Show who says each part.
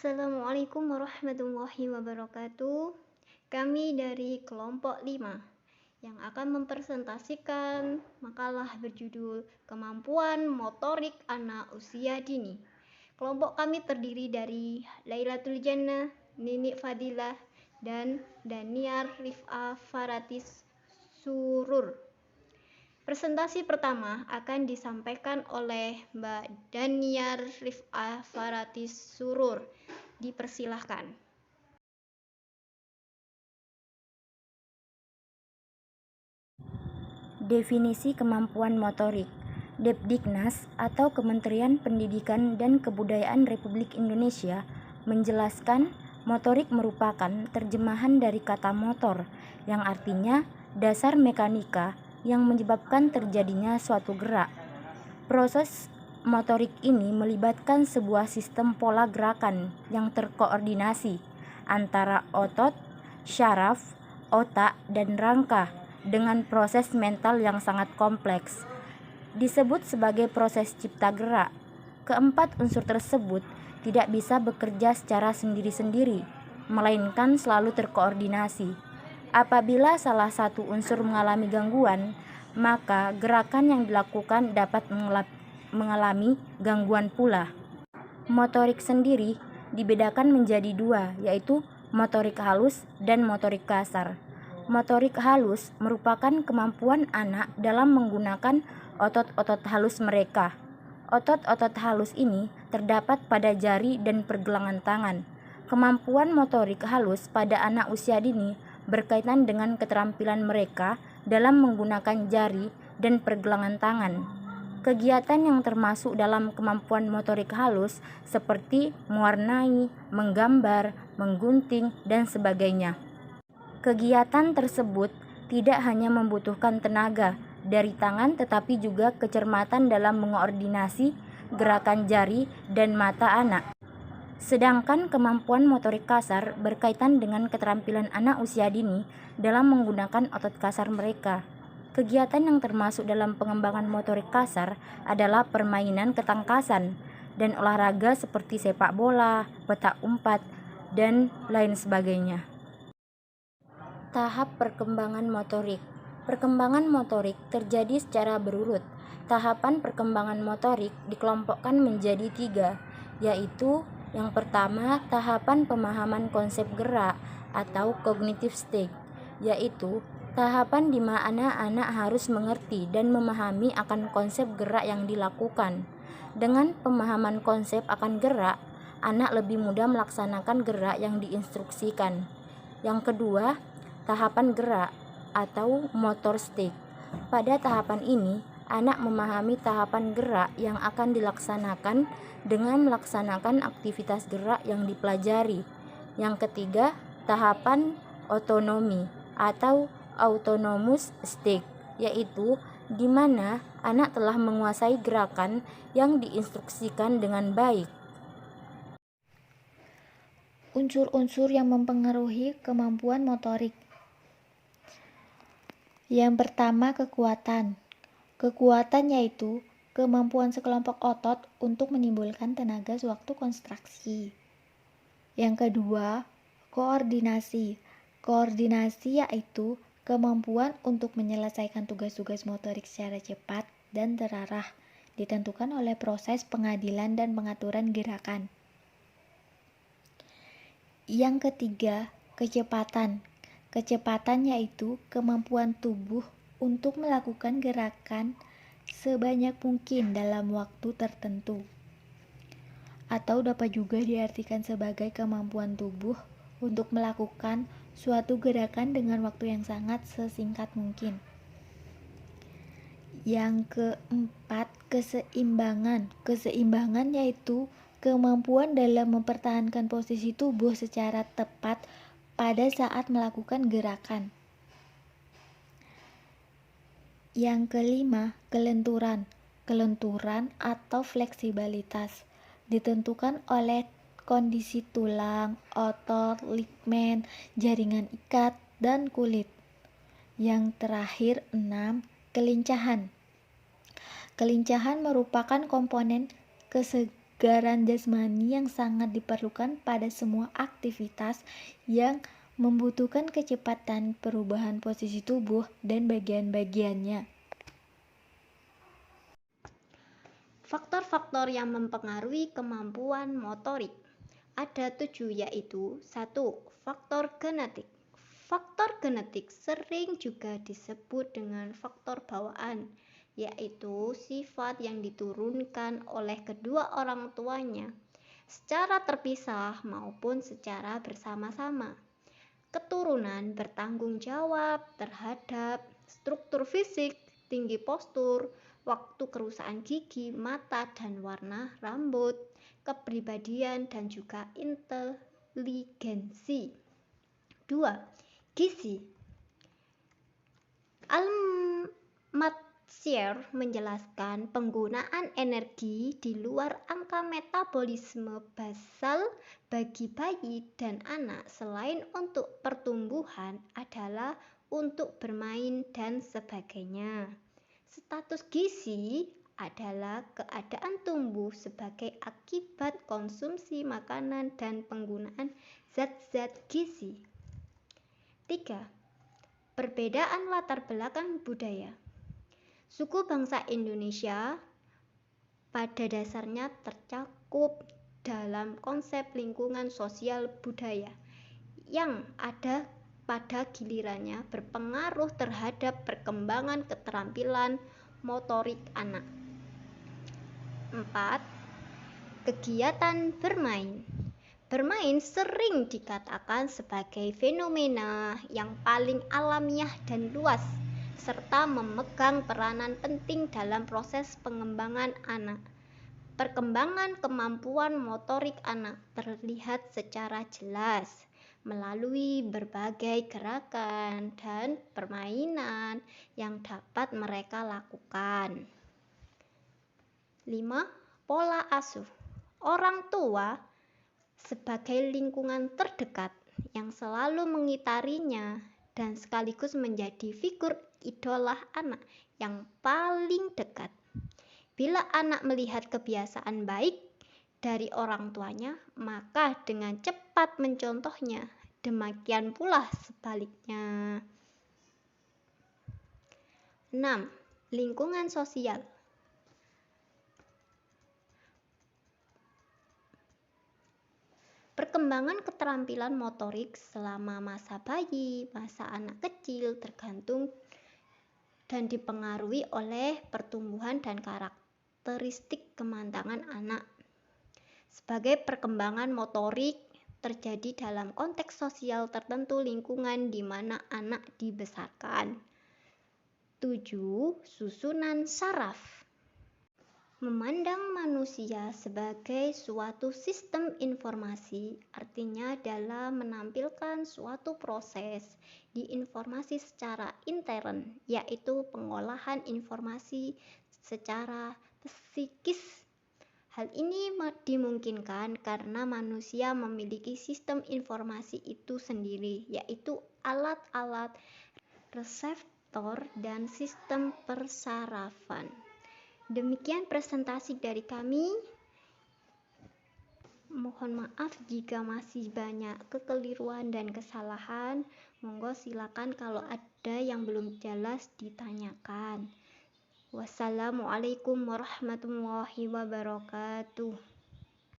Speaker 1: Assalamualaikum warahmatullahi wabarakatuh. Kami dari kelompok 5 yang akan mempresentasikan makalah berjudul Kemampuan Motorik Anak Usia Dini. Kelompok kami terdiri dari Lailatul Jannah, Ninik Fadilah, dan Daniar Rif'a Faratis Surur. Presentasi pertama akan disampaikan oleh Mbak Daniar Rif'a Faratis Surur. Dipersilahkan.
Speaker 2: Definisi kemampuan motorik. Depdiknas atau Kementerian Pendidikan dan Kebudayaan Republik Indonesia menjelaskan motorik merupakan terjemahan dari kata motor yang artinya dasar mekanika yang menyebabkan terjadinya suatu gerak. Proses motorik ini melibatkan sebuah sistem pola gerakan yang terkoordinasi antara otot, syaraf, otak, dan rangka dengan proses mental yang sangat kompleks. Disebut sebagai proses cipta gerak. Keempat unsur tersebut tidak bisa bekerja secara sendiri-sendiri, melainkan selalu terkoordinasi. Apabila salah satu unsur mengalami gangguan, maka gerakan yang dilakukan dapat mengalami gangguan pula. Motorik sendiri dibedakan menjadi dua, yaitu motorik halus dan motorik kasar. Motorik halus merupakan kemampuan anak dalam menggunakan otot-otot halus mereka. Otot-otot halus ini terdapat pada jari dan pergelangan tangan. Kemampuan motorik halus pada anak usia dini berkaitan dengan keterampilan mereka dalam menggunakan jari dan pergelangan tangan. Kegiatan yang termasuk dalam kemampuan motorik halus seperti mewarnai, menggambar, menggunting, dan sebagainya. Kegiatan tersebut tidak hanya membutuhkan tenaga dari tangan tetapi juga kecermatan dalam mengoordinasi gerakan jari dan mata anak. Sedangkan kemampuan motorik kasar berkaitan dengan keterampilan anak usia dini dalam menggunakan otot kasar mereka. Kegiatan yang termasuk dalam pengembangan motorik kasar adalah permainan ketangkasan dan olahraga seperti sepak bola, petak umpat, dan lain sebagainya. Tahap perkembangan motorik. Perkembangan motorik terjadi secara berurut. Tahapan perkembangan motorik dikelompokkan menjadi 3, yaitu yang pertama, tahapan pemahaman konsep gerak atau cognitive stage, yaitu tahapan di mana anak harus mengerti dan memahami akan konsep gerak yang dilakukan. Dengan pemahaman konsep akan gerak, anak lebih mudah melaksanakan gerak yang diinstruksikan. Yang kedua, tahapan gerak atau motor stage. Pada tahapan ini, anak memahami tahapan gerak yang akan dilaksanakan dengan melaksanakan aktivitas gerak yang dipelajari. Yang ketiga, tahapan otonomi atau autonomous stage, yaitu di mana anak telah menguasai gerakan yang diinstruksikan dengan baik.
Speaker 3: Unsur-unsur yang mempengaruhi kemampuan motorik. Yang pertama, kekuatan. Kekuatan yaitu kemampuan sekelompok otot untuk menimbulkan tenaga sewaktu kontraksi. Yang kedua, koordinasi. Koordinasi yaitu kemampuan untuk menyelesaikan tugas-tugas motorik secara cepat dan terarah, ditentukan oleh proses pengadilan dan pengaturan gerakan. Yang ketiga, kecepatan. Kecepatan yaitu kemampuan tubuh untuk melakukan gerakan sebanyak mungkin dalam waktu tertentu, atau dapat juga diartikan sebagai kemampuan tubuh untuk melakukan suatu gerakan dengan waktu yang sangat sesingkat mungkin. Yang keempat, keseimbangan. Keseimbangan yaitu kemampuan dalam mempertahankan posisi tubuh secara tepat pada saat melakukan gerakan. Yang kelima, kelenturan. Kelenturan atau fleksibilitas ditentukan oleh kondisi tulang, otot, ligamen, jaringan ikat, dan kulit. Yang terakhir, 6, kelincahan. Kelincahan merupakan komponen kebugaran jasmani yang sangat diperlukan pada semua aktivitas yang membutuhkan kecepatan perubahan posisi tubuh dan bagian-bagiannya.
Speaker 1: Faktor-faktor yang mempengaruhi kemampuan motorik ada 7, yaitu 1. Faktor genetik. Faktor genetik sering juga disebut dengan faktor bawaan, yaitu sifat yang diturunkan oleh kedua orang tuanya secara terpisah maupun secara bersama-sama. Keturunan bertanggung jawab terhadap struktur fisik, tinggi postur, waktu kerusakan gigi, mata dan warna rambut, kepribadian dan juga inteligensi. 2. Gizi. Almatsier menjelaskan penggunaan energi di luar angka metabolisme basal bagi bayi dan anak selain untuk pertumbuhan adalah untuk bermain dan sebagainya. Status gizi adalah keadaan tumbuh sebagai akibat konsumsi makanan dan penggunaan zat-zat gizi. 3. Perbedaan latar belakang budaya. Suku bangsa Indonesia pada dasarnya tercakup dalam konsep lingkungan sosial budaya yang ada pada gilirannya berpengaruh terhadap perkembangan keterampilan motorik anak. 4. Kegiatan bermain. Bermain sering dikatakan sebagai fenomena yang paling alamiah dan luas, serta memegang peranan penting dalam proses pengembangan anak. Perkembangan kemampuan motorik anak terlihat secara jelas melalui berbagai gerakan dan permainan yang dapat mereka lakukan. 5. Pola asuh. Orang tua sebagai lingkungan terdekat yang selalu mengitarinya dan sekaligus menjadi figur idola anak yang paling dekat. Bila anak melihat kebiasaan baik dari orang tuanya, maka dengan cepat mencontohnya. Demikian pula sebaliknya. 6. Lingkungan sosial. Perkembangan keterampilan motorik selama masa bayi, masa anak kecil tergantung dan dipengaruhi oleh pertumbuhan dan karakteristik kematangan anak. Sebagai perkembangan motorik terjadi dalam konteks sosial tertentu lingkungan di mana anak dibesarkan. 7. Susunan saraf. Memandang manusia sebagai suatu sistem informasi artinya adalah menampilkan suatu proses di informasi secara intern, yaitu pengolahan informasi secara psikis. Hal ini dimungkinkan karena manusia memiliki sistem informasi itu sendiri, yaitu alat-alat reseptor dan sistem persarafan. Demikian presentasi dari kami. Mohon maaf jika masih banyak kekeliruan dan kesalahan. Monggo silakan kalau ada yang belum jelas ditanyakan. Wassalamualaikum warahmatullahi wabarakatuh.